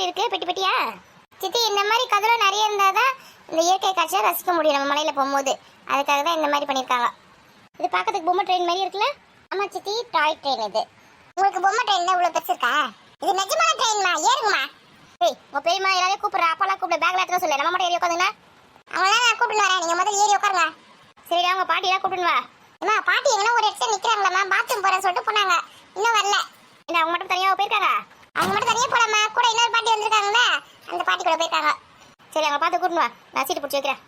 மாதிரி இருக்கு பெட்டி பெட்டியா? சித்தி இந்த மாதிரி கதெல்லாம் நிறைய இருந்தாதான் இந்த இயற்கை காட்சியை ரசிக்க முடியும் நம்ம மலையில போகும்போது. அதுக்காக தான் இந்த மாதிரி பண்ணியிருக்காங்க. இது பார்க்கறதுக்கு பொம்மை ட்ரெயின் மாதிரி இருக்குல்ல? ஆமா சித்தி, டாய் ட்ரெயின் இது. உங்களுக்கு பொம்மை ட்ரெயின் தான் இவ்வளவு பெருசு இருக்கா? இது நிஜமான ட்ரெயின்மா, ஏறுங்கம்மா. ஏய் உங்க பெரியம்மா எல்லாரையும் கூப்பிடுற, அப்பாலாம் கூப்பிட, பேக்ல எடுத்து சொல்லு, நம்ம மட்டும் ஏறி உட்காந்துங்க. அவங்களாம் நான் கூப்பிட்டு வரேன், நீங்க முதல்ல ஏறி உட்காருங்க. சரி அவங்க பாட்டியெல்லாம் கூப்பிட்டு வா. அம்மா பாட்டி எங்கன்னா ஒரு இடத்துல நிக்கிறாங்களாம்மா, பாத்ரூம் போறேன்னு சொல்லிட்டு போனாங்க, இன்னும் வரல. என்ன அவங்க மட்டும் தனியாக போயிருக்காங்க? அவங்க மட்டும் தனியாக போலாமா, கூட இன்னொரு பாட்டி வந்திருக்காங்கல்ல, அந்த பாட்டி கூட போயிருக்காங்க. சரி அவங்க பார்த்து கூட்டிட்டு வா, நான் சீட்டு பிடிச்சி வைக்கிறேன்.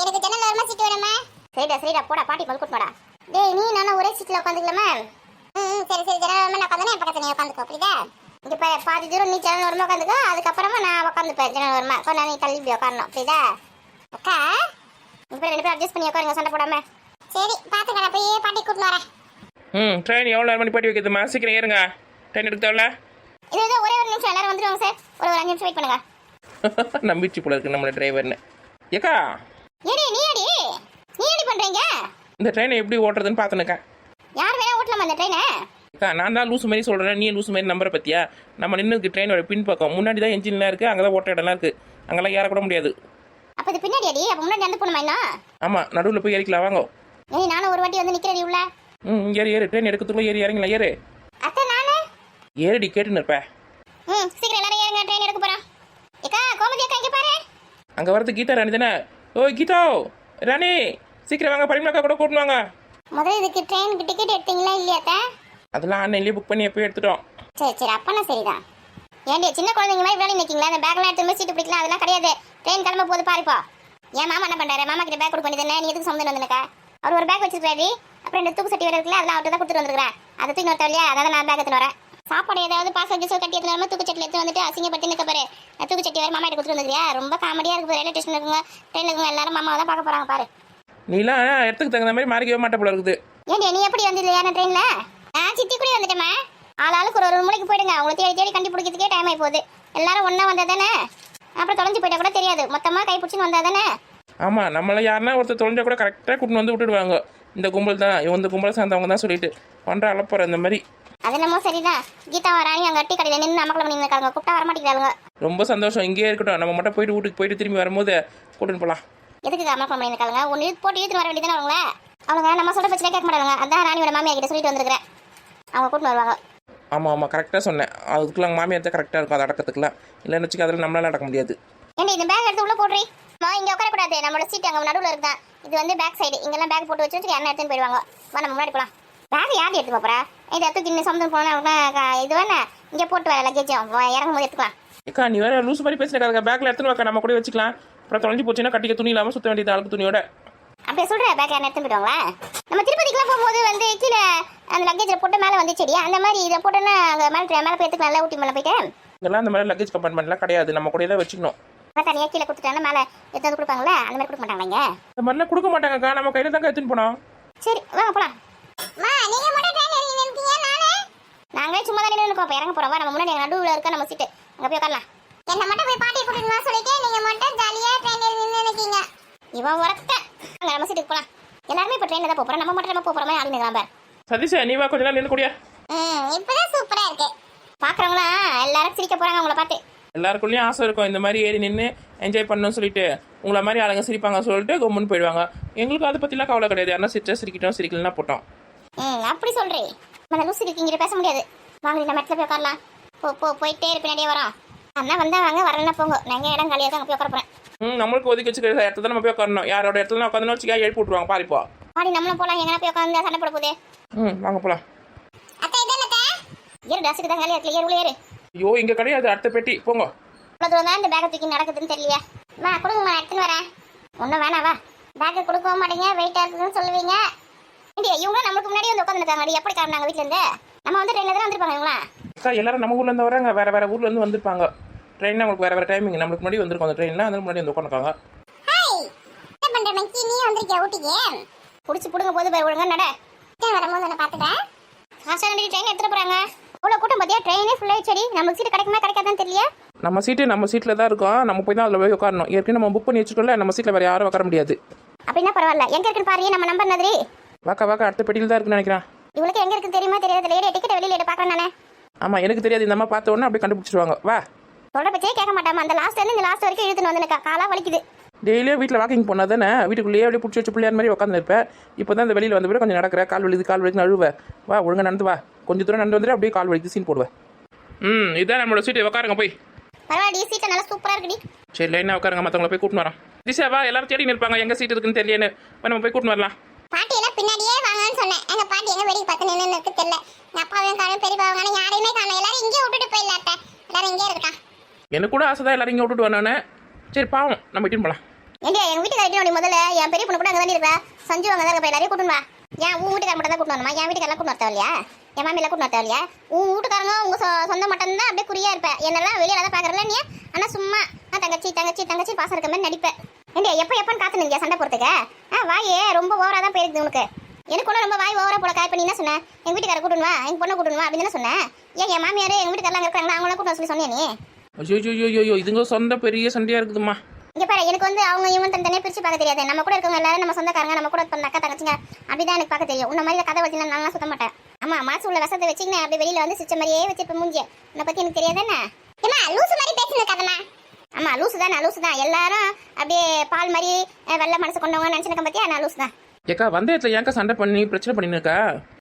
எனக்கு ஜன்னல் ஓரமா சீட்டு வேணுமா? சரிடா சரிடா, போடா பாட்டி முதல் கூட்டிட்டு வாடா. டேய் நீ நானும் ஒரே சீட்ல உட்காந்துக்கலாமா? சரி சரி, ஜன்னல் ஓரமா நான் உட்காந்துனே, பக்கத்துல நீ உட்காந்துக்கோ, புரியுதா? இங்க பாதி தூரம் நீ ஜன்னல் ஓரமா உட்காந்துக்கோ, அதுக்கப்புறமா நான் உட்காந்துப்பேன் ஜன்னல் ஓரமா. கொஞ்சம் நீ தள்ளி இப்படி உட்காரணும், புரியுதா? அக்கா இப்போ ரெண்டு பேரும் அட்ஜஸ்ட் பண்ணி உட்காருங்க, சண்டை போடாம. சரி பாத்துக்க, நான் போய் பாட்டி கூட்டிட்டு வரேன். ட்ரெயின் எவ்வளோ நேரம் மணி பாட்டி வைக்கிறதுமா? சீக்கிரம் ஏறுங்க, ட்ரெயின் எடுக்க தேவையில்ல. இது ஒரே ஒரு நிமிஷம், எல்லாரும் வந்துடுவாங்க சார், ஒரு 5 நிமிஷம் வெயிட் பண்ணுங்க. நம்பிச்சு போல இருக்கு நம்மளோட டிரைவர்னு. ஏக்கா ஏடி நீ ஏடி பண்றீங்க? இந்த ட்ரெயினை எப்படி ஓட்டுறதுன்னு பார்த்துனுக்கேன். யார் வேணா ஓட்டலாமா இந்த ட்ரெயினை? அக்கா நான் தான் லூஸ் மாதிரி சொல்கிறேன், நீ லூஸ் மாதிரி நம்பரை பற்றியா? நம்ம நின்றுக்கு ட்ரெயினோட பின் பக்கம் முன்னாடி தான் என்ஜின்லாம் இருக்குது, அங்கே தான் ஓட்ட இடம்லாம் இருக்குது, அங்கெல்லாம் ஏறக்கூட முடியாது. அப்போ இது பின்னாடி அடி, அப்போ முன்னாடி நடந்து போகணுமா என்ன? ஆமாம், நடுவில் போய் ஏறிக்கலாம் வாங்க. ஏய் நானும் ஒரு வாட்டி வந்து நிற்கிறேன் உள்ள. ஏறு ட்ரெயின் எடுக்கிறதுக்குள்ள ஏறி இறங்கலாம், ஏறு. அத்தை நானு ஏறடி கேட்டுன்னு இருப்பேன். சீக்கிரம் எல்லாரும் ஏறுங்க, ட்ரெயின் எடுக்க போகிறோம். ஏக்கா கோமதி அக்கா இங்கே பாரு. அங்கே வரது கீதா ராணி தானே? ஓய் கீதா ராணி, சீக்கிரம் வாங்க, பரிமளக்கா கூட கூட்டின்னு வாங்க. முதல்ல இதுக்கு ட்ரெயினுக்கு டிக்கெட் எடுத்தீங்களா இல்லையாத்தா? அதெல்லாம் ஆன்லைன்லேயே புக் பண்ணி எப்போயும் எடுத்துட்டோம். சரி சரி, அப்பனா சரிதான். ஏன்டி சின்ன குழந்தைங்க மாதிரி விளையாடி நிற்கிங்களா? அந்த பேக்லாம் எடுத்து சீட்டு பிடிக்கலாம், அதெல்லாம் கிடையாது. ட்ரெயின் கிளம்ப போது பாருப்பா. என் மாமா என்ன பண்ணுறாரு, மாமா கிட்ட பேக் கொடுக்க வேண்டியது, நீ எதுக்கு சம்மந்தம் வந்துருக்கா? அவர் ஒரு பேக் வச்சிருக்காரு, அப்புறம் 2 தூக்கு சட்டி வேறு இருக்குல்ல, அதெல்லாம் அவர்கிட்ட தான் கொடுத்துட்டு வந்துருக்கேன். அதை தூக்கி வரத்த இல்லையா, அதான் நான் பேக் எடுத்துன்னு வரேன். சாப்பாடு ஏதாவது பாசம் ஜூஸ் கட்டி எடுத்து தூக்கு சட்டியில் எடுத்து வந்துட்டு அசிங்கப்பட்டு நிற்க பாரு. தூக்கு சட்டி வேறு மாமா கிட்ட கொடுத்துட்டு வந்துருக்கியா? ரொம்ப காமெடியாக இருக்குது. ரயில்வே ஸ்டேஷன் இருக்குங்க, ட்ரெயினில் இருக்குங்க, எல்லாரும் மாமாவை தான் பார்க்க போகிறாங்க பாரு. நீலாம் இடத்துக்கு தகுந்த மாதிரி மாறிக்கவே மாட்ட போல இருக்குது. ஏன்டி நீ எப்படி வந்து இல்லையா ட்ரெயினில்? நான் சித்தி கூட வந்துட்டேம்மா. ஆளாளுக்கு ஒரு மூளைக்கு போயிடுங்க, அவங்களை தேடி தேடி கண்டுபிடிக்கிறதுக்கே டைம் ஆகி போகுது. எல்லாரும் ஒன்றா வந்தால் தானே, அப்புறம் தொலைஞ்சு போயிட்டா கூட தெரியாது. மொத்தமாக கை பிடிச்சின்னு வந்தால் தானே. ஆமாம், நம்மளை யாருன்னா ஒருத்தர் தொலைஞ்சா கூட கரெக்டாக கூட்டின்னு வந்து விட்டுடுவாங்க. இந்த கும்பல் தான், இந்த கும்பலை சேர்ந்தவங்க தான் சொல்லிட்டு பண்ணுற அளப்புற இந்த மாதிரி. அது என்னமோ சரிதான். கீதா ராணி அங்கே அட்டி கடையில் நின்று நமக்குள்ள பண்ணி இருக்காங்க, கூப்பிட்டா வர மாட்டேங்கிறாங்க. ரொம்ப சந்தோஷம், இங்கேயே இருக்கட்டும். நம்ம மட்டும் போயிட்டு வீட்டுக்கு போயிட்டு திரும்பி வரும்போது கூட்டின்னு போகலாம். எதுக்கு அமர்க்கம் பண்ணி இருக்காங்க? ஒன்று போட்டு இழுத்துன்னு வர வேண்டியதானே அவங்கள. அவங்க நம்ம சொல்ல பிரச்சனை கேட்க மாட்டாங்க. அதான் ராணியோட மாமியா கிட்ட சொல்லிட்டு வந்துருக்கிறேன், அவங்க கூட்டின்னு வருவாங்க. ஆமாம் ஆமாம், கரெக்டாக சொன்னேன். அதுக்குலாம் மாமியார் தான் கரெக்டாக இருக்கும், அது அடக்கத்துக்குலாம். இல்லைன்னு வச்சுக்க அதில் நம்மளால அடக்க முடியாது. ஏன்டி இந்த பேக் எடுத்து உள்ள போடுறீ? இங்கே உட்காரக்கூடாது, நம்மளோட சீட் அங்கே நடுவில் இருக்குதான். இது வந்து பேக் சைடு, இங்கெல்லாம் பேக் போட்டு வச்சு என்ன எடுத்துன்னு போயிடுவாங்க. வா நம்ம முன்னாடி போகலாம். பேக் யார் எடுத்து போகிறா? இதை எடுத்து இன்னும் சம்மந்தம் போனால் இது வேணா இங்கே போட்டு வர லக்கேஜும் இறங்கும் போது எடுத்துக்கலாம். ஏக்கா நீ வேற லூஸ் மாதிரி பேசினக்காக, பேக்கில் எடுத்துன்னு வைக்க, நம்ம கூட வச்சுக்கலாம். அப்புறம் தொலைஞ்சு போச்சுன்னா கட்டிக்க துணி இல்லாமல் சுற்ற வேண்டியது அழுக்கு துணியோட. அப்படியே சொல்கிறேன், பேக் யாரும் எடுத்து போயிடுவாங்களா? நம்ம திருப்பதிக்குலாம் போகும்போது வந்து கீழே அந்த லக்கேஜில் போட்டு மேலே வந்து செடியா அந்த மாதிரி இதை போட்டோன்னா அங்கே மேலே போய் எடுத்துக்கலாம். நல்லா ஊட்டி மேலே போயிட்டு இதெல்லாம் அந்த மாதிரி லக்கேஜ் கம்பார்ட்மெண்ட்லாம் கிடையாது, நம்ம கூட தான் வச்சுக்கணும். தனியாக கீழே கொடுத்துட்டாங்க, மேலே எடுத்து கொடுப்பாங்களே, அந்த மாதிரி கொடுக்க மாட்டாங்க. இந்த மாதிரிலாம் கொடுக்க மாட்டாங்கக்கா, நம்ம கையில் தாங்க எடுத்துன்னு போனோம். சரி வாங்க போகலாம். நாங்களே சும்மா தான் நின்று இப்போ இறங்க போகிறோம். நம்ம முன்னாடி எங்கள் நடுவில் இருக்க நம்ம சீட்டு, அங்கே போய் உட்காரலாம். என்ன மட்டும் போய் பாட்டி கூட்டிட்டு வா சொல்லிட்டு நீங்கள் மட்டும் ஜாலியாக ட்ரெயினில் நின்று நிற்கீங்க. இவன் உரத்த அங்கே நம்ம சீட்டுக்கு போகலாம். எல்லாருமே இப்போ ட்ரெயினில் தான் போகிறோம், நம்ம மட்டும் நம்ம போகிற மாதிரி ஆளுங்க தான். சதீஷா நீ வா, கொஞ்ச நேரம் நின்று கூடியா. இப்போதான் சூப்பராக இருக்கு. பார்க்குறவங்களாம் எல்லாரும் சிரிக்க போகிறாங்க உங்களை பார்த்து. எல்லாருக்குள்ளேயும் ஆசை இருக்கும் இந்த மாதிரி ஏறி நின்று என்ஜாய் பண்ணணும்னு சொல்லிட்டு. உங்களை மாதிரி ஆளுங்க சிரிப்பாங்க சொல்லிட்டு கம்முன்னு போயிடுவாங்க. எங்களுக்கு அதை பற்றிலாம் கவலை கிடையாது. யாரா சிரிச்சா சிரிக்கிட்டோம், சிரிக்கலன்னா போட்டோம். அப்படி சொல்கிறேன். நம்ம லூசி இருக்கீங்க, பேச முடியாது. வாங்க நம்ம இடத்துல போய் உட்காரலாம். போயிட்டே பின்னாடியே வரோம். அண்ணா வந்தால் வாங்க, வரலன்னா போங்க. நாங்கள் இடம் காலியாக தான் அங்கே போய் உட்காரப்போறேன். நம்மளுக்கு ஒதுக்கி வச்சுக்கிற இடத்துல தான் நம்ம போய் உட்காரணும். யாரோட இடத்துல உட்காந்து வச்சுக்கா எழுப்பி விட்ருவாங்க பாரிப்போ. பாடி நம்மளும் போகலாம், எங்கன்னா போய் உட்காந்து சண்டை போட போதே. வாங்க போகலாம். ஏறு டாஸுக்கு தான் காலியாக இருக்கல, ஏறு உள்ள ஏறு. ஐயோ இங்கே கிடையாது, அடுத்த பெட்டி போங்க. இவ்வளோ தூரம் தான் இந்த பேக்கை தூக்கி நடக்குதுன்னு தெரியலையா? வா கொடுங்க, நான் எடுத்துன்னு வரேன். ஒன்றும் வேணாம் வா. பேக்கை கொடுக்க மாட்டீங்க, வெயிட்டாக இருக்குதுன்னு சொல்லுவீங்க. இண்டியா இவங்க நம்மளுக்கு முன்னாடியே வந்து உட்காந்துருக்காங்க. எப்படி கிளம்புனாங்க வீட்டிலேருந்து? நம்ம வந்து ட்ரெயினில் தான் வந்துருப்பாங்க இவங்களா? அக்கா எல்லாரும் நம்ம ஊர்லேருந்து வராங்க, வேறு வேறு ஊர்லேருந்து வந்திருப்பாங்க. ட்ரெயின் அவங்களுக்கு வேறு வேறு டைமிங், நம்மளுக்கு முன்னாடி வந்திருக்கோம் அந்த ட்ரெயினில், அதுக்கு முன்னாடி வந்து உட்காந்துருக்காங்க. என்ன பண்ணுற மச்சி, நீ வந்திருக்கியா ஊட்டிக்கு? பிடிச்சி பிடுங்க போது போய் ஒழுங்கா நட. வரும்போது நான் பார்த்துட்டேன். ஆசாண்டி ட்ரெயின் எடுத்துகிட்டு போகிறாங்க. அவ்வளோ கூட்டம் பார்த்தியா? ட்ரெயினே ஃபுல்லாக சரி. நம்மளுக்கு சீட்டு கிடைக்குமா கிடைக்காதான்னு தெரியல. நம்ம சீட்டில் தான் இருக்கோம், நம்ம போய் தான் அதில் போய் உட்காரணும். ஏற்கனவே நம்ம புக் பண்ணி வச்சுட்டோம்ல, நம்ம சீட்டில் வேறு யாரும் உட்கார முடியாது. அப்படின்னா பரவாயில்ல, எங்கே இருக்குன்னு பாரு. நம்ம நம்பர் நதிரி வாக்கா அடுத்த பெட்டியில் தான் இருக்குன்னு நினைக்கிறேன். இவளுக்கு எங்கே இருக்குன்னு தெரியுமா தெரியாது. லேடி டிக்கெட் வெளியில் பார்க்குறேன் நானே. ஆமாம் எனக்கு தெரியாது, இந்த அம்மா பார்த்த உடனே அப்படியே கண்டுபிடிச்சிருவாங்க. வா சொல்ற பச்சே கேட்க மாட்டாமா. அந்த லாஸ்ட்ல இருந்து இந்த லாஸ்ட் வரைக்கும் இழுத்துன்னு வந்து காலா வலிக்குது. டெய்லியும் வீட்டில் வாக்கிங் போனால் தானே வீட்டுக்குள்ளேயே அப்படியே பிடிச்சி வச்சு பிள்ளையார் மாதிரி உட்காந்துருப்பேன். இப்போ தான் இந்த வெளியில் வந்து கொஞ்சம் நடக்கிற கால் வலிக்குது அழுவேன். வா ஒழுங்காக நடந்து வா. கொஞ்சம் தூரம் நடந்து வந்துட்டு அப்படியே கால் வலிக்குது சீன் போடுவேன். இதான் நம்மளோட சீட்டு உட்காருங்க போய். பரவாயில்ல சீட்டை நல்லா சூப்பரா இருக்குடி. சரி லைனாக உட்காருங்க, மற்றவங்கள போய் கூட்டின்னு வரோம். திசா வா, எல்லாரும் தேடி நிற்பாங்க எங்கே சீட் இருக்குன்னு தெரியலன்னு. நம்ம போய் கூட்டின்னு வரலாம். பாட்டி எல்லாம் பின்னாடியே வாங்கன்னு சொன்னேன். எங்க பாட்டி எங்க வெடி பார்த்து நின்று இருக்கு தெரியல. எங்க அப்பாவையும் காணும் பெரியப்பாவும் யாரையுமே காணும். எல்லாரும் இங்கே விட்டுட்டு போயிடலாட்ட. எல்லாரும் இங்கே இருக்கா. எனக்கு கூட ஆசை தான் எல்லாரும் இங்கே விட்டுட்டு வரணும்னு. சரி பாவம், நம்ம இட்டுன்னு போகலாம். ஏண்டியா எங்க வீட்டுக்காரட்டி முதல்ல என் பெரிய பொண்ணு கூட அங்கே தான் இருக்கா. சஞ்சு அங்கே தான் இருக்க. எல்லாரையும் கூட்டின்னு வா. ஏன் உன் வீட்டுக்கார மட்டும் தான் கூட்டின்னு வரணுமா? என் வீட்டுக்காரெல்லாம் கூட்டின்னு வரத்தா இல்லையா? என் மாமியெல்லாம் கூட்டின்னு வரத்தா இல்லையா? உன் வீட்டுக்காரங்க உங்க சொந்த மட்டும் தான் அப்படியே குறியா இருப்பேன். என்னெல்லாம் வெளியில தான் பாக்குறல நீ. ஆனா சும்மா தங்கச்சி தங்கச்சி தங்கச்சி பாசம் இருக்க மாதிரி நடிப்பேன். ஏண்டியா எப்பன்னு காத்து நிற்க சண்டை போறதுக்கு? வாயே ரொம்ப ஓவரா தான் போயிருக்குது உனக்கு. எனக்கு ஒன்றும் ரொம்ப வாய் ஓவரா போல காய் பண்ணி என்ன சொன்னேன்? எங்க வீட்டுக்கார கூட்டின்னு வா, எங்க பொண்ணை கூட்டின்னு வா அப்படின்னு சொன்னேன். ஏன் என் மாமியார் எங்க வீட்டுக்காரெல்லாம் இருக்கிறாங்க அவங்களாம் கூட்டின்னு சொல்லி சொன்னேன் நீ. ஐயோ இதுங்க சொந்த பெரிய சண்டையா இருக்குதுமா. இங்க பாரு எனக்கு வந்து அவங்க இவன் தனியாக பிரிச்சு பார்க்க தெரியாது. நம்ம கூட இருக்கவங்க எல்லாரும் நம்ம சொந்தக்காரங்க, நம்ம கூட பண்ண அக்கா தங்கச்சிங்க அப்படிதான் எனக்கு பார்க்க தெரியும். உன்ன மாதிரி கதை வச்சுனா நல்லா சுத்த மாட்டேன். ஆமா மாசு உள்ள விஷத்தை வச்சுக்கினேன் அப்படி வெளியில வந்து சிச்ச மாதிரியே வச்சிருப்ப மூஞ்சிய. உன்னை பத்தி எனக்கு தெரியாதானே? ஏமா லூசு மாதிரி பேசுன கதமா? ஆமா லூசு தான் எல்லாரும் அப்படியே பால் மாதிரி வெள்ளை மனசு கொண்டவங்க நினைச்சிருக்க பத்தியா? நான் லூசு தான். ஏக்கா வந்த இடத்துல ஏன்க்கா சண்டை பண்ணி பிரச்சனை பண்ணிருக்கா?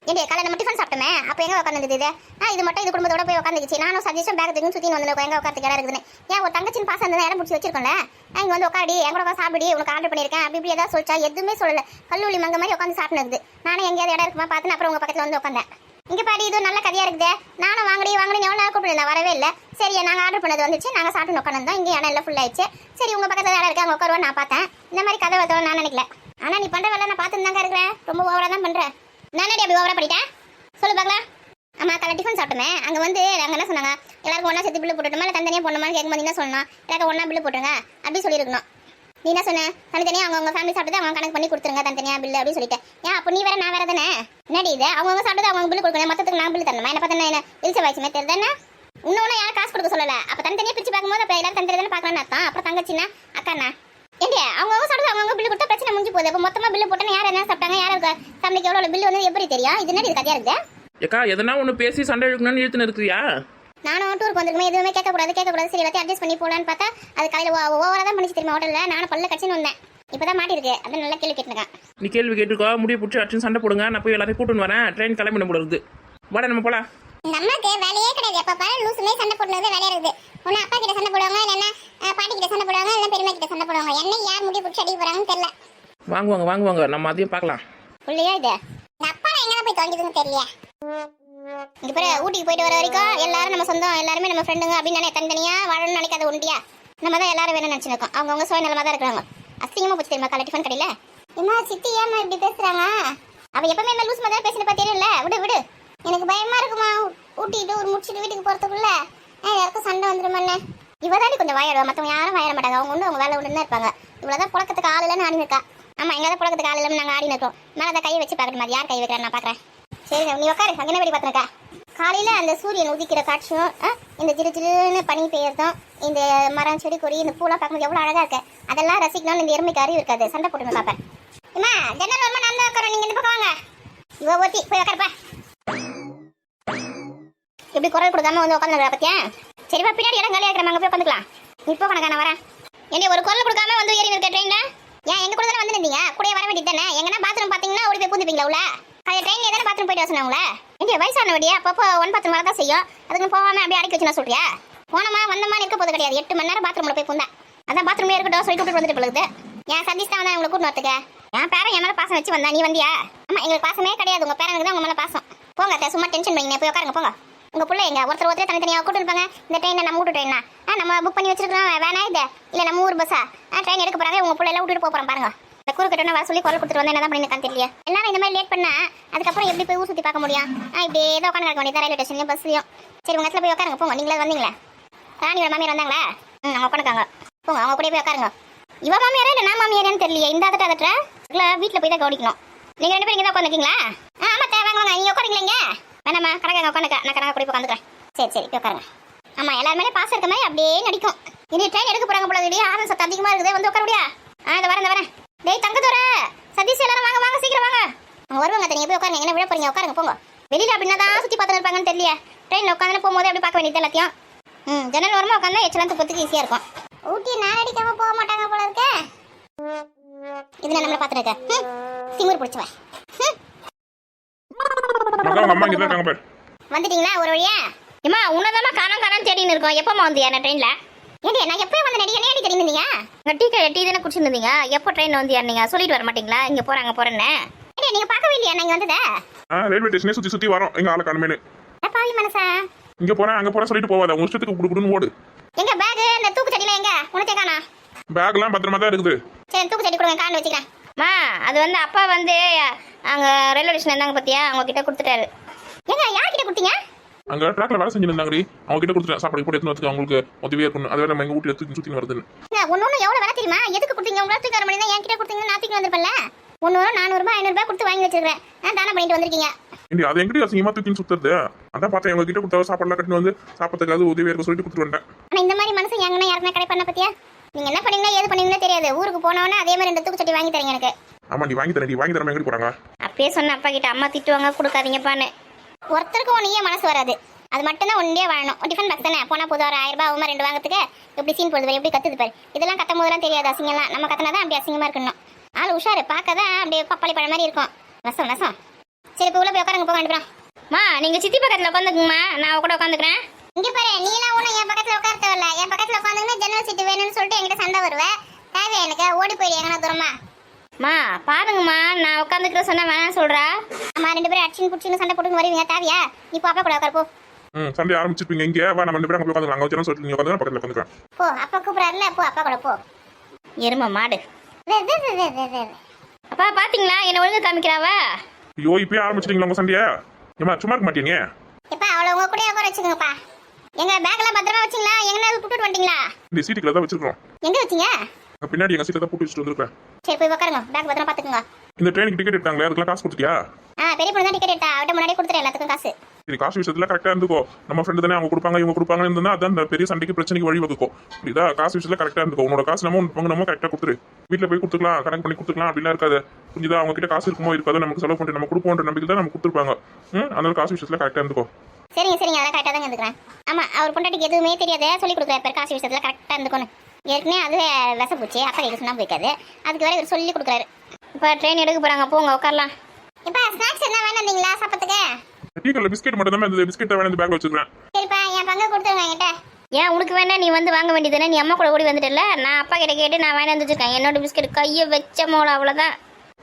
ஏண்டியா காலை நம்ம டிஃபன் சாப்பிட்டோமே அப்போ எங்க உட்காந்துருது இது மட்டும் இது குடும்பத்தோட போய் உட்காந்துச்சு. நானும் சஜஷன் பேக் தூக்கி சுற்றி வந்து எங்க உட்காந்து இடம் இருக்குதுன்னு. ஏன் ஒரு தங்கச்சின் பாசம் அந்த இடம் பிடிச்சி வச்சிருக்கோம்ல. இங்க வந்து உட்காடி என் கூட சாப்பிடி உனக்கு ஆர்டர் பண்ணியிருக்கேன் அப்படி இப்படி ஏதாவது சொல்லிச்சா? எதுவுமே சொல்லல. கல்லூரி மங்க மாதிரி உட்காந்து சாப்பிடுது. நானும் எங்கேயாவது இடம் இருக்குமா பார்த்து அப்புறம் உங்க பக்கத்துல வந்து உட்காந்தேன். இங்க பாடி இது நல்ல கதையா இருக்குது. நானும் வாங்கடி எவ்வளோ நேரம் கூப்பிட்டு வரவே இல்லை. சரி நாங்கள் ஆர்டர் பண்ணது வந்துச்சு, நாங்கள் சாப்பிட்டு உட்காந்து இங்கே இடம் எல்லாம் ஃபுல் ஆயிடுச்சு. சரி உங்க பக்கத்துல இடம் இருக்கு அங்கே உட்காருவா நான் பார்த்தேன். இந்த மாதிரி கதை வரத்தோட நான் நினைக்கல. ஆனா நீ பண்ற வேலை நான் பார்த்துட்டு தாங்க இருக்கிறேன். ரொம்ப ஓவரா தான் பண்ற. நானே அப்படி ஓவரா பண்ணிட்டேன் சொல்லு பார்க்கலாம். ஆமா காலை டிஃபன் சாப்பிட்டோமே அங்க வந்து அங்க என்ன சொன்னாங்க? எல்லாருக்கும் ஒன்னா சேர்த்து பில்லு போட்டுட்டோமா இல்லை தனித்தனியாக போடணுமான்னு கேட்கும்போது என்ன சொல்லணும்? எல்லாருக்கும் ஒன்னா பில்லு போட்டுருங்க அப்படி சொல்லியிருக்கணும். நீ என்ன சொன்ன? தனித்தனியாக அவங்க ஃபேமிலி சாப்பிட்டு அவங்க கணக்கு பண்ணி கொடுத்துருங்க தனித்தனியாக பில்லு அப்படின்னு சொல்லிட்டேன். ஏன் அப்போ நீ வேற நான் வேற தானே? என்னடி இது அவங்க சாப்பிட்டு அவங்க பில்லு கொடுக்கணும் மொத்தத்துக்கு நான் பில்லு தரணுமா? என்ன பார்த்தா என்ன இழிச்ச வயசுமே தெரியுதானே? இன்னொன்னு யாரும் காசு கொடுக்க சொல்லல. அப்போ தனித்தனியாக பிரிச்சு பார்க்கும்போது அப்போ எல்லாரும் தனித்தனியாக தானே பார்க்கலான்னு அர்த்தம். அப்புறம் தங்கச்சின்னா அக்காண்ணா ஏண்டியா அவங்க சாப்பிட்டு அவங்க பில்லு கொடுத்தா பிரச்சனை முடிஞ்சு போகுது. அப்போ மொத்தமாக பில்லு போட்டேன்னு யார் என்ன சாப்பிட்டாங்க யாருக்கு ஃபேமிலிக்கு எவ்வளோ பில்லு வந்து எப்படி தெரியும்? இது என்ன இது கதையா இருக்குது? ஏக்கா எதனா ஒன்று பேசி சண்டை இழுக்கணும்னு இழுத்துன்னு இருக்கிறியா? நானும் டூருக்கு வந்திருக்குமே எதுவுமே கேட்கக்கூடாது சரி எல்லாத்தையும் அட்ஜஸ்ட் பண்ணி போகலான்னு பார்த்தா அது காலையில் ஓவராக தான் பண்ணிச்சு தெரியுமா ஹோட்டலில். நானும் பல்ல கட்சின்னு வந்தேன். இப்போதான் மாட்டிருக்கு. அதான் நல்லா கேள்வி கேட்டுருக்கேன். நீ கேள்வி கேட்டுக்கோ முடிய பிடிச்சி அடிச்சு சண்டை போடுங்க. நான் போய் எல்லாத்தையும் கூட்டின்னு வரேன். ட்ரெயின் கிளம்பிட முடியாது. வாடா நம்ம போலாம். நமக்கு வேலையே கிடையாது. எப்போ பாரு லூசுமே சண்டை போடுறது வேலையா இருக்குது. ஒன்று அப்பா கிட்ட சண்டை போடுவாங்க இல்லைன்னா பாட்டி கிட்ட சண்டை போடுவாங்க இல்லை பெருமை கிட்ட சண்டை போடுவாங்க. என்ன யார் முடிய பிடிச்சி அடிக்க போறாங்கன்னு தெரியல. வாங்குவாங்க நம்ம அதையும் பார்க்கலாம். இல்லையா இது அப்பா எங்கே போய் தொலைஞ்சதுன்னு தெரியல. இங்க பாரு ஊட்டிக்கு போயிட்டு வர வரைக்கும் எல்லாரும் நம்ம சொந்தம் எல்லாருமே நம்ம ஃப்ரெண்டுங்க அப்படின்னு தனித்தனியா வாழணும்னு நினைக்காத ஒண்டியா நம்ம தான் எல்லாரும் வேணும்னு நினைச்சிருக்கோம். அவங்க சுயநலமா தான் இருக்கிறாங்க. அசிங்கமா போச்சு தெரியுமா காலை டிஃபன் கடையில. என்ன சித்தி ஏமா இப்படி பேசுறாங்க? அவ எப்பவுமே என்ன லூஸ் மாதிரி பேசினப்பா தெரியல. விடு எனக்கு பயமா இருக்குமா ஊட்டிட்டு ஒரு முடிச்சுட்டு வீட்டுக்கு போறதுக்குள்ள யாருக்கும் சண்டை வந்துருமாண்ணே. இவதானே கொஞ்சம் வாயிடுவா. மற்றவங்க யாரும் வாயிட மாட்டாங்க. அவங்க ஒன்று அவங்க வேலை ஒன்று தான் இருப்பாங்க. இவ்வளோதான் புழக்கத்துக்கு ஆள் இல்லைன்னு ஆடி இருக்கா. ஆமா எங்கதான் புழக்கத்துக்கு ஆள் இல்லைன்னு நாங்கள் ஆடி இருக்கோம். மேலே அதை கையை வச்சு பார்க்கணும். அது யார் கை வைக்கிறான்னு நான் பார்க்குறேன். சரி நீ உட்காரு. அங்கே என்ன படி பார்த்துருக்கா? காலையில் அந்த சூரியன் உதிக்கிற காட்சியும் இந்த சிறு சிறுன்னு பனி பெய்யறதும் இந்த மரம் செடி கொடி இந்த பூலாம் பார்க்கும்போது எவ்வளோ அழகாக இருக்கு. அதெல்லாம் ரசிக்கணும்னு இந்த எருமைக்கு அறிவு இருக்காது. சண்டை போட்டுன்னு பார்ப்பேன். இம்மா ஜன்னல் ரொம்ப நல்லா உட்காரோம். நீங்கள் இந்த பக்கம் வாங்க. இவ ஓட்டி போய் உட்காருப்பா. இப்படி குரல் கொடுக்காம வந்து உட்காந்துருக்கா பத்தியா? சரிப்பா பின்னாடி இடம் காலியாக இருக்கிற அங்கே போய் உட்காந்துக்கலாம். இப்போ கணக்கா நான் வரேன். என்ன ஒரு குரல் கொடுக்காம வந்து ஏறி இருக்க ட்ரெயினில்? ஏன் எங்க கூட தானே வந்துருந்தீங்க? கூட வர வேண்டியது தானே? எங்கன்னா பாத்ரூம் பார்த்தீங்கன்னா ஓடி போய் பூந்துப்பீங்களா உள்ள? அது ட்ரெயின்ல தானே பாத்ரூம் போயிட்டு வசனவங்கள? இங்கே வயசான வடியா அப்பப்போ 1 பாத்ரூம் வரதான் செய்யும். அதுக்கு போகாம அப்படியே அடிக்க வச்சுனா சொல்றியா? போனமா வந்தமா இருக்க போது கிடையாது. 8 மணி நேரம் பாத்ரூம்ல போய் பூந்தேன். அதான் பாத்ரூம்ல இருக்கட்டும் சொல்லிட்டு விட்டு வந்துட்டு போகுது. ஏன் சதீஷ் தான் உங்களை கூட்டு வரதுக்கு? என் பேரன் என் மேல பாசம் வச்சு வந்தா நீ வந்தியா? ஆமா எங்களுக்கு பாசமே கிடையாது. உங்க பேரனுக்கு தான் உங்க மேல பாசம். போங்க சும்மா டென்ஷன் பண்ணீங்க. போய் உட்காருங்க போங்க. உங்க பிள்ளை எங்க ஒருத்தர் தனித்தனியாக கூட்டு இருப்பாங்க. இந்த ட்ரெயினை நம்ம வீட்டு ட்ரெயினா நம்ம புக் பண்ணி வச்சிருக்கோம். வேணா இது இல்லை நம்ம ஊர் பஸ்ஸா ட்ரெயின் எடுக்க போறாங்க. உங்க பிள்ளை எல்லாம் விட்டுட்டு போறோம் பாருங்க. இந்த குறு கட்டணும் வர சொல்லி குரல் கொடுத்துட்டு வந்து என்ன தான் பண்ணிருக்கான்னு தெரியல. எல்லாரும் இந்த மாதிரி லேட் பண்ணா அதுக்கப்புறம் எப்படி போய் ஊர் சுற்றி பார்க்க முடியும்? இப்படி ஏதோ உட்காந்து இருக்க வேண்டியது ரயில்வே ஸ்டேஷன்லையும் பஸ்லையும். சரி உங்க இடத்துல போய் உட்காருங்க போங்க. நீங்களே வந்தீங்களா? ராணியோட மாமியார் வந்தாங்களா? அவங்க உட்காந்துக்காங்க போங்க. அவங்க கூட போய் உட்காருங்க. இவ மாமியாரா இல்லை நான் மாமியாரேன்னு தெரியல. இந்த அதட்ட வீட்டில் போய் தான் கவனிக்கணும். நீங்க 2 பேரும் இங்கே தான் உட்காந்துருக்கீங்களா? ஆமா வாங்க நீங்க உட்காருங்களீங்க. வேணாமா கணக்காங்க உட்காந்துக்க. நான் கணக்கா கூட போய் உட்காந்துக்கிறேன். சரி போய் உட்காருங்க. ஆமா எல்லாருமே பாசம் இருக்க மாதிரி அப்படியே நடிக்கும். இனி ட்ரெயின் எடுக்க போறாங்க போல இல்லையா? ஆரம்ப சத்தம் அதிகமா இருக்குது. வந்து உட்கார முடியா? இந்த வரேன். டேய் தங்கத்தோர சதீஷ் எல்லாரும் வாங்க சீக்கிரம் வாங்க. அவங்க வருவாங்க. நீங்க போய் உட்காருங்க. என்ன விட போறீங்க? உட்காருங்க போங்க. வெளியில அப்படின்னா தான் சுத்தி பார்த்துட்டு இருப்பாங்கன்னு தெரியல. ட்ரெயினில் உட்காந்து போகும்போது அப்படி பார்க்க வேண்டியது எல்லாத்தையும். ஜன்னல் ஓரமா உட்காந்தா எச்சலாம் துப்பத்துக்கு ஈஸியா இருக்கும். ஊட்டி நான் அடிக்காம போக மாட்டாங்க போல இருக்க. இதுல நம்மள பாத்துருக்க திமிர் பிடிச்சவன். அம்மா இங்க இருக்காங்க பாரு. வந்துட்டீங்களா ஒரு வழியா? ஏமா உன்னதாமா காணாம தேடின்னு இருக்கோம். எப்பமா வந்தியா நான் ட்ரெயின்ல? ஏண்டி நான் எப்போ வந்து நடிகை நேடி தெரியுந்தீங்க? டீ தானே குடிச்சிருந்தீங்க. எப்போ ட்ரெயின் வந்தியா நீங்க? சொல்லிட்டு வர மாட்டீங்களா இங்க போறாங்க போறேன்னு? ஏண்டி நீங்க பார்க்கவே இல்லையா நான் இங்க வந்ததே? ரயில்வே ஸ்டேஷனே சுத்தி வரோம் எங்க ஆள காணுமேனு. பாவி மனசா, இங்க போறேன் அங்க போறேன் சொல்லிட்டு போவாத. உங்க இஷ்டத்துக்கு குடுக்குடுன்னு ஓடு. எங்க பேக் அந்த தூக்கு சட்டில எங்க? உனக்கே காணா? பேக்லாம் பத்திரமா தான் இருக்குது. சரி தூக்கு சட்டி கொடுங்க, கார்டு வச்சுக்கிறேன். மா அது வந்து அப்பா வந்து அங்க ரயில்வே ஸ்டேஷன் இருந்தாங்க பாத்தியா, அவங்க கிட்ட கொடுத்துட்டாரு. ஏங்க யார்கிட்ட கொடுத்தீங்க? அங்க ட்ராக்ல வேலை செஞ்சிருந்தாங்கடி, அவங்க கிட்ட கொடுத்துட்டேன். சாப்பாடு கூட எடுத்து வச்சுக்க, உங்களுக்கு உதவியா இருக்கணும். அதுவே நம்ம எங்க ஊட்டில சுத்தி வருதுன்னு. ஒன்னு எவ்வளவு வேலை தெரியுமா? எதுக்கு கொடுத்தீங்க? உங்களுக்கு தூக்கி வர மணி தான் என்கிட்ட கொடுத்தீங்கன்னா நான் தூக்கி வந்திருப்பேன்ல. 100 400 ரூபாய் 500 ரூபாய் கொடுத்து வாங்கி வச்சிருக்கேன். நான் தானே பண்ணிட்டு வந்திருக்கீங்க. ஏண்டி அது எங்கடி அசிங்கமா தூக்கின்னு சுத்துறது? அதான் பார்த்தேன் உங்க கிட்ட கொடுத்தா சாப்பாடுலாம் கட்டின்னு வந்து சாப்பிட்றதுக்காக உதவியா இருக்க சொல்லிட்டு கொடுத்துட்டு வந்தேன். ஆனா இந்த மாதிரி மனசு எங்கன்னா யாருமே கடை பண்ண பத்தியா? நீங்க என்ன பண்ணீங்களா ஏது பண்ணீங்களோ தெரியாது. ஊருக்கு போனவொடனே அதே மாதிரி 2 தூக்கு சட்டி வாங்கி தரீங்க எனக்கு. ஆமா நீ வாங்கி தரமா எங்கடி போறாங்க? அப்பயே சொன்ன அப்பா கிட்ட, அம்மா திட்டுவாங்க கொடுக்காதீங்கப்பான்னு. ஒருத்தருக்கும் ஒன்றையே மனசு வராது. அது மட்டும் தான் ஒன்றே வாழணும். டிஃபன் பாக்ஸ் தானே போனால் பொதுவாக ஒரு 1000 ரூபாய் ஆகுமா 2 வாங்கிறதுக்கு? எப்படி சீன் போடுது எப்படி கத்துது பாரு. இதெல்லாம் கத்தும் போதெல்லாம் தெரியாது அசிங்கம்லாம். நம்ம கத்தினா தான் அப்படி அசிங்கமாக இருக்கணும். ஆள் உஷாரு பார்க்க தான் அப்படியே பப்பாளி பழம் மாதிரி இருக்கும். ரசம் ரசம். சரி இப்போ உள்ள போய் உட்காருங்க போக வேண்டியப்பா. மா நீங்க சித்தி பக்கத்துல உட்காந்துக்குங்கம்மா, நான் அவ கூட உட்காந்துக்கிறேன். இங்கே பாரு, நீலாம் ஒன்றும் என் பக்கத்தில் உட்கார தேவையில்ல. என் பக்கத்தில் உட்காந்துங்கன்னா ஜன்னல் சீட்டு வேணும்னு சொல்லிட்டு என்கிட்ட சண்டை வருவேன். தேவையா எனக்கு? ஓடி போயிடு எங்கன்னா தூரமா. மா பாருங்கம்மா, நான் உட்காந்துக்கிற சொன்னா வேணாம் சொல்றா. அம்மா 2 பேரும் அடிச்சுன்னு பிடிச்சின்னு சண்டை போட்டுன்னு வருவீங்க. தேவையா? நீ பாப்பா கூட உட்கார போ. சண்டை ஆரம்பிச்சிருப்பீங்க. இங்கே வா நம்ம 2 பேரும் அங்க உட்காந்துக்கலாம். அங்க வச்சு சொல்லிட்டு நீங்க உட்காந்து பக்கத்துல உட்காந்துக்கலாம். போ, அப்பா கூப்பிடாருல, போ அப்பா கூட போ. எருமை மாடு. வே, வே, வே, வே, வே, வே. அப்பா பாத்தீங்களா என்ன ஒழுங்கு காமிக்கிறாவ? ஐயோ இப்பயே ஆரம்பிச்சிட்டீங்களா உங்க சண்டையா? ஏமா சும்மா இருக்க மாட்டீங்க? எப்பா அவளை உங்க கூட உட்கார வச்சுக்கோங்கப்பா. எங்க பேக்லாம் பத்திரமா வச்சிங்களா? எங்கன்னா விட்டுட்டு வந்துட்டீங்களா? இந்த சீட்டுக்குள்ள தான் வச்சிருக்கோம். எங்க வச்சீங்க? அங்க பின்னாடி எங்க சீட்டை தான் போட்டு வச்சுட்டு வந்திருக்கேன். சரி போய் உட்காருங்க. பேக் பத்திரமா பாத்துக்கோங்க. இந்த ட்ரெயினுக்கு டிக்கெட் எடுத்தாங்களே அதுக்கெல்லாம் காசு கொடுத்துட்டியா? பெரிய பொண்ணு தான் டிக்கெட் எடுத்தா. அவட்ட முன்னாடி கொடுத்துறேன் எல்லாத்துக்கும் காசு. சரி காசு விஷயத்துல கரெக்டா இருந்துக்கோ. நம்ம ஃப்ரெண்டு தானே, அவங்க கொடுப்பாங்க இவங்க கொடுப்பாங்கன்னு இருந்தா அதான் அந்த பெரிய சண்டைக்கு பிரச்சனைக்கு வழி வகுக்கும். புரியுதா? காசு விஷயத்துல கரெக்டா இருந்துக்கோ. உன்னோட காசு நம்ம பங்கு நம்ம கரெக்டா கொடுத்துரு. வீட்டுல போய் கொடுத்துக்கலாம், கணக்கு பண்ணி கொடுத்துக்கலாம் அப்படிலாம் இருக்காது. புரியுதா? அவங்க கிட்ட காசு இருக்குமோ இருக்காதோ நமக்கு செலவு பண்ணிட்டு நம்ம கொடுப்போன்ற நம்பிக்கை தான் நம்ம கொடுத்துருப்பாங்க. அதனால காசு விஷயத்துல கரெக்டா இருந்துக்கோ. சரிங்க சரிங்க, அதெல்லாம் கரெக்டாக தான் இருந்துக்கிறேன். ஆமா அவர் பொண்டாட்டிக்கு எதுவுமே தெரியாது, சொல்லி கொடுக்குறாரு காசு விஷயத்துல கரெக்டாக இருந்துக்கணும். ஏற்கனவே அதுவே விச போச்சு. அப்பா கேட்க சொன்னா போய்க்காது. அதுக்கு வேற இவர் சொல்லி கொடுக்குறாரு. இப்போ ட்ரெயின் எடுக்க போறாங்க, போங்க உட்காரலாம். இப்போ ஸ்நாக்ஸ் என்ன வேணும் வந்தீங்களா சாப்பிட்றதுக்கு? டீக்கல்ல பிஸ்கெட் மட்டும் தான் இந்த பிஸ்கெட் வேணும் இந்த பேக்ல வச்சிருக்கேன். சரிப்பா என் பங்கு கொடுத்துருங்க என்கிட்ட. ஏன் உனக்கு வேணா நீ வந்து வாங்க வேண்டியதுதானே? நீ அம்மா கூட ஓடி வந்துட்டல. நான் அப்பா கிட்ட கேட்டு நான் வாங்கி வந்துருக்கேன். என்னோட பிஸ்கெட் கையை வச்ச மோள அவ்வளவுதான்.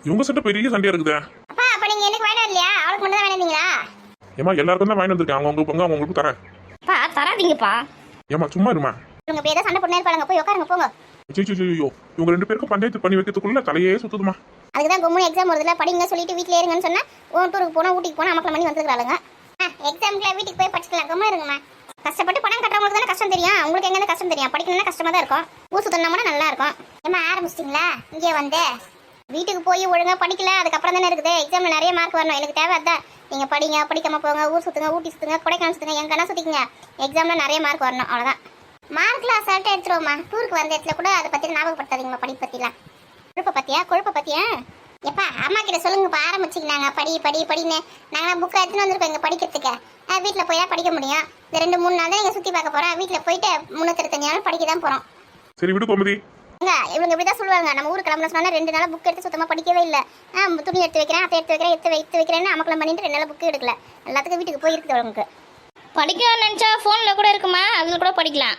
இவங்க சட்ட பெரிய சண்டையா இருக்குது. அப்பா அப்ப நீங்க எனக்கு வேணும் இல்லையா? அவளுக்கு மட்டும் தான் வேணுங்களா? ஏமா எல்லாருக்கும் தான் வாங்கி வந்திருக்கேன். அவங்க உங்களுக்கு பங்கு அவங்களுக்கு தரேன். பா தராதீங்கப்பா. ஏமா சும்மா இருமா. இவங்க போய் ஏதோ சண்டை போட்டுனே இருப்பாங்க. போய் உட்காருங்க போங்க. ஐயோ இவங்க 2 பேருக்கும் பஞ்சாயத்து பண்ணி வைக்கிறதுக்குள்ள தலையே சுத்துதுமா. அதுக்கு தான் கம்முனு எக்ஸாம் வருதுல, படிங்க சொல்லிட்டு வீட்டில் இருங்கன்னு சொன்னா டூருக்கு போனா ஊட்டிக்கு போனா அமக்கல பண்ணி வந்துருக்காளுங்க. எக்ஸாம்ல வீட்டுக்கு போய் படிச்சுக்கலாம். கம்முனு இருங்கம்மா. கஷ்டப்பட்டு பணம் கட்டுறவங்களுக்கு தானே கஷ்டம் தெரியும். உங்களுக்கு எங்க கஷ்டம் தெரியும்? படிக்கணும்னா கஷ்டமா தான் இருக்கும். ஊர் சுத்தனா கூட நல்லா இருக்கும். ஏமா ஆரம்பிச்சிட்டிங்களா? இங்கே வந்து வீட்டுக்கு போய் ஒழுங்கா படிக்கல, அதுக்கப்புறம் தானே இருக்குது எக்ஸாம்ல நிறைய மார்க் வரணும். எனக்கு தேவை அதான். நீங்க படிங்க, படிக்காம போங்க, ஊர் சுத்துங்க, ஊட்டி சுத்துங்க, கொடைக்கானல் சுத்துங்க, எங்கன்னா சுத்திக்கங்க. எக்ஸாம்ல நிறைய மார்க் வரணும், அவ்வளவுதான். மார்க்ல அசால்ட்டா எடுத்துருவோமா. டூருக்கு வந்த இடத்துல கூட அதை பத்தி ஞாபகப்படுத்தாதீங்கம்மா. படிப்பு பத்திலாம் கொழுப்ப பத்தியா எப்பா அம்மா கிட்ட சொல்லுங்கப்பா. ஆரம்பிச்சிக்கினாங்க படி படி படின்னு. நாங்கள் புக்கை எடுத்துன்னு வந்திருக்கோம் இங்கே படிக்கிறதுக்கு. வீட்டில் போய் தான் படிக்க முடியும். இந்த 2-3 நாள் தான் இங்கே சுற்றி பார்க்க போகிறோம். வீட்டில் போயிட்டு 365 நாள் படிக்க தான் போகிறோம். சரி விடு கோமதி. இவங்க இப்படி தான் சொல்லுவாங்க. நம்ம ஊருக்கு கிளம்புன சொன்னா 2 நாள் புக் எடுத்து சுத்தமாக படிக்கவே இல்லை. துணி எடுத்து வைக்கிறேன், அதை எடுத்து வைக்கிறேன்னு அமக்கலம் பண்ணிட்டு 2 நாள் புக்கு எடுக்கல. எல்லாத்துக்கும் வீட்டுக்கு போய் இருக்குது உங்களுக்கு. படிக்கணும்னு நினைச்சா போன்ல கூட இருக்குமா, அதுல கூட படிக்கலாம்.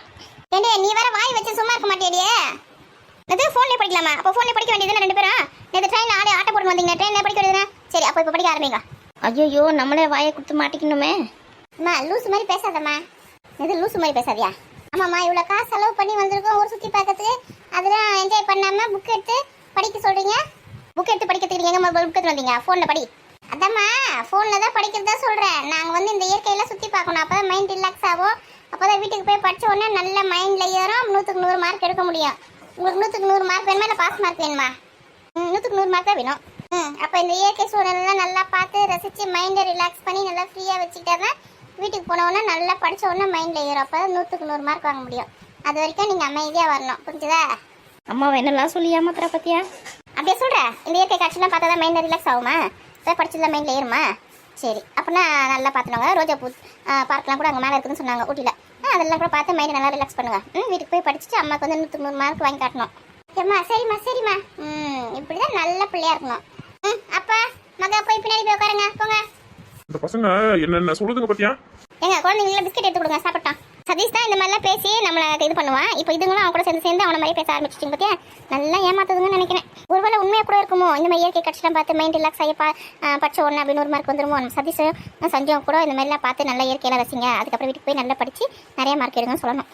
ஏண்டே நீ வேற வாய் வச்சு சும்மா இருக்க மாட்டேடியே. அது ஃபோன்லேயே படிக்கலாமா? அப்போ ஃபோன்லேயே படிக்க வேண்டியதுதானே 2 பேரும். நேற்று ட்ரெயினில் ஆட்டோ போட்டு வந்தீங்க, ட்ரெயினில் படிக்க வேண்டியதுதானே? சரி அப்போ இப்போ படிக்க ஆரம்பிங்க. ஐயோ நம்மளே வாயை கொடுத்து மாட்டிக்கணுமே. அம்மா லூசு மாதிரி பேசாதம்மா. எது லூசு மாதிரி பேசாதியா? ஆமாம்மா இவ்வளோ காசு செலவு பண்ணி வந்திருக்கோம் ஒரு சுற்றி பார்க்கறதுக்கு. அதெல்லாம் என்ஜாய் பண்ணாமல் புக் எடுத்து படிக்க சொல்கிறீங்க. புக் எடுத்து படிக்கிறதுக்கு எங்கே புக் எடுத்து வந்தீங்க? ஃபோனில் படி. அதாம்மா ஃபோனில் தான் படிக்கிறதா சொல்கிறேன். நாங்கள் வந்து இந்த இயற்கையெல்லாம் சுற்றி பார்க்கணும். அப்போ தான் மைண்ட் ரிலாக்ஸ் ஆகும். அப்போ தான் வீட்டுக்கு போய் படித்த உடனே நல்ல மைண்டில் ஏறும். 100க்கு 100 மார்க் எடுக்க முடியும். உங்களுக்கு 100க்கு 100 மார்க் வேணுமா இல்லை பாஸ் மார்க் வேணுமா? 100க்கு 100 மார்க் தான் வேணும். அப்போ இந்த இயற்கை சூழலெல்லாம் நல்லா பார்த்து ரசித்து மைண்டை ரிலாக்ஸ் பண்ணி நல்லா ஃப்ரீயாக வச்சுக்கிட்டா தான் வீட்டுக்கு போனவுடனே நல்லா படித்த உடனே மைண்டில் ஏறும். அப்போ தான் 100க்கு 100 மார்க் வாங்க முடியும். அது வரைக்கும் நீங்கள் அமைதியாக வரணும். புரிஞ்சுதா? அம்மாவை என்னெல்லாம் சொல்லி ஏமாத்துற பத்தியா? அப்படியே சொல்கிறேன். இந்த இயற்கை காட்சிலாம் பார்த்தா தான் மைண்டில் ரிலாக்ஸ் ஆகுமா? இப்போ படிச்சதுலாம் மைண்டில் ஏறுமா? சரி அப்படின்னா நல்லா பார்த்துனவங்க. ரோஜா பூ பார்க்கலாம் கூட அங்கே மேலே இருக்குதுன்னு சொன்னாங்க ஊட்டியில். அதெல்லாம் கூட பார்த்து மைண்ட் நல்லா ரிலாக்ஸ் பண்ணுங்க. வீட்டுக்கு போய் படிச்சுட்டு அம்மாவுக்கு வந்து 100 மார்க் வாங்கி காட்டணும். சரிம்மா சரிம்மா. இப்படிதான் நல்ல பிள்ளையா இருக்கணும். அப்பா மகா போய் பின்னாடி போய் உட்காருங்க போங்க. இந்த பசங்க என்னென்ன சொல்லுதுங்க பத்தியா? ஏங்க குழந்தைங்கள பிஸ்கெட் எடுத்து கொடுங்க சாப்பிட்டான். சதீஷ் தான் இந்த மாதிரிலாம் பேசி நம்மளை இது பண்ணுவான். இப்போ இதுங்களும் அவன் கூட சேர்ந்து அவனை மாதிரி பேச ஆரம்பிச்சிட்டிங்க பார்த்தியா? நல்லா ஏமாத்துதுங்கன்னு நினைக்கிறேன். ஒருவேளை உண்மையாக கூட இருக்குமோ இந்த மாதிரி இயற்கை காட்சிலாம் பார்த்து மைண்ட் ரிலாக்ஸ் ஆகி படிச்ச உடனே அப்படின்னு 1 மார்க் வந்துருமோ. நம்ம சதீஷ் சஞ்சயம் கூட இந்த மாதிரிலாம் பார்த்து நல்லா இயற்கையெல்லாம் ரசிங்க. அதுக்கப்புறம் வீட்டுக்கு போய் நல்லா படித்து நிறைய மார்க் எடுங்கன்னு சொல்லணும்.